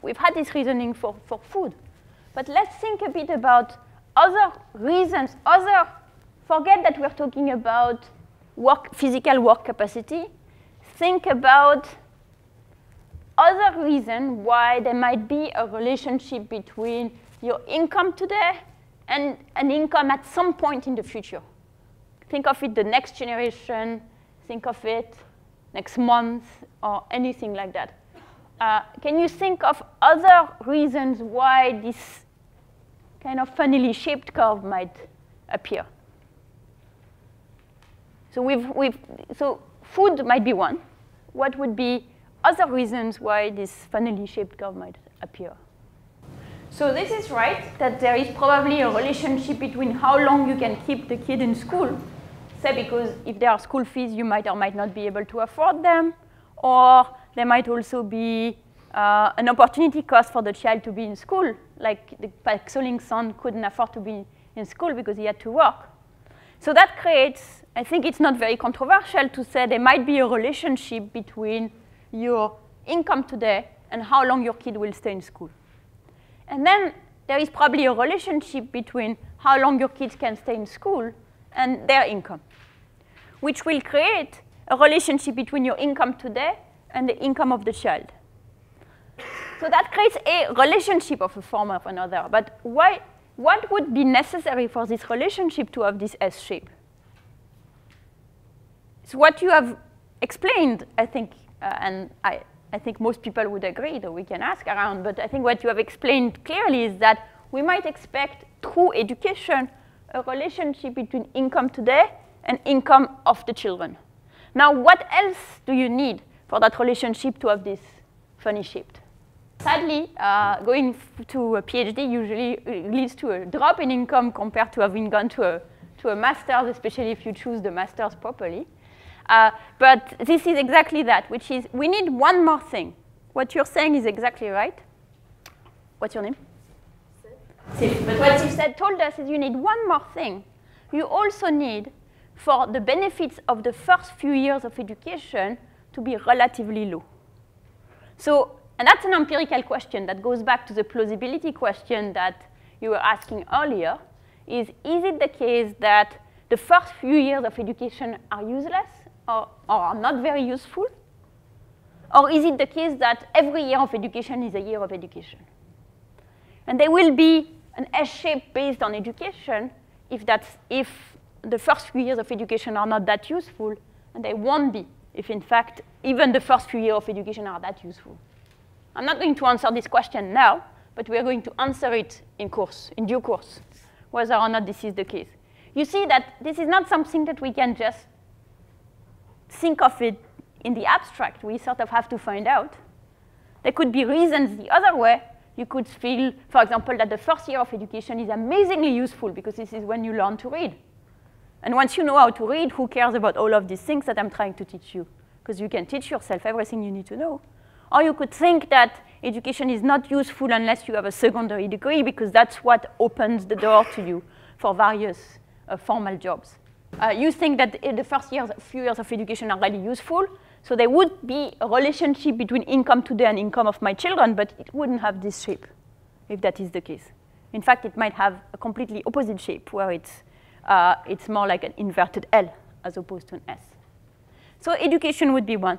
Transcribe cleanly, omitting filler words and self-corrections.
we've had this reasoning for food. But let's think a bit about other reasons, forget that we're talking about physical work capacity. Think about other reasons why there might be a relationship between your income today and an income at some point in the future. Think of it the next generation, think of it next month, or anything like that. Can you think of other reasons why this kind of funnily shaped curve might appear? So food might be one. What would be other reasons why this funnily shaped curve might appear? So this is right, that there is probably a relationship between how long you can keep the kid in school. Say because if there are school fees, you might or might not be able to afford them, or there might also be an opportunity cost for the child to be in school, like the Paxoling son couldn't afford to be in school because he had to work. So that creates, I think it's not very controversial to say there might be a relationship between your income today and how long your kid will stay in school. And then there is probably a relationship between how long your kids can stay in school and their income, which will create a relationship between your income today and the income of the child. So that creates a relationship of a form or another. But what would be necessary for this relationship to have this S shape? So what you have explained, I think, and I think most people would agree, though we can ask around, but I think what you have explained clearly is that we might expect through education a relationship between income today and income of the children. Now, what else do you need for that relationship to have this funny shaped? Sadly, going to a PhD usually leads to a drop in income compared to having gone to a master's, especially if you choose the master's properly. But this is exactly that, which is we need one more thing. What you're saying is exactly right. What's your name? Sif. But what Sif said told us is you need one more thing. You also need, for the benefits of the first few years of education, to be relatively low. So, and that's an empirical question that goes back to the plausibility question that you were asking earlier, is it the case that the first few years of education are useless or are not very useful? Or is it the case that every year of education is a year of education? And there will be an S shape based on education if the first few years of education are not that useful, and they won't be if, in fact, even the first few years of education are that useful. I'm not going to answer this question now, but we are going to answer it in due course, whether or not this is the case. You see that this is not something that we can just think of it in the abstract. We sort of have to find out. There could be reasons the other way. You could feel, for example, that the first year of education is amazingly useful because this is when you learn to read. And once you know how to read, who cares about all of these things that I'm trying to teach you? Because you can teach yourself everything you need to know. Or you could think that education is not useful unless you have a secondary degree because that's what opens the door to you for various formal jobs. You think that the first few years of education are really useful, so there would be a relationship between income today and income of my children, but it wouldn't have this shape, if that is the case. In fact, it might have a completely opposite shape, where it's more like an inverted L as opposed to an S. So education would be one.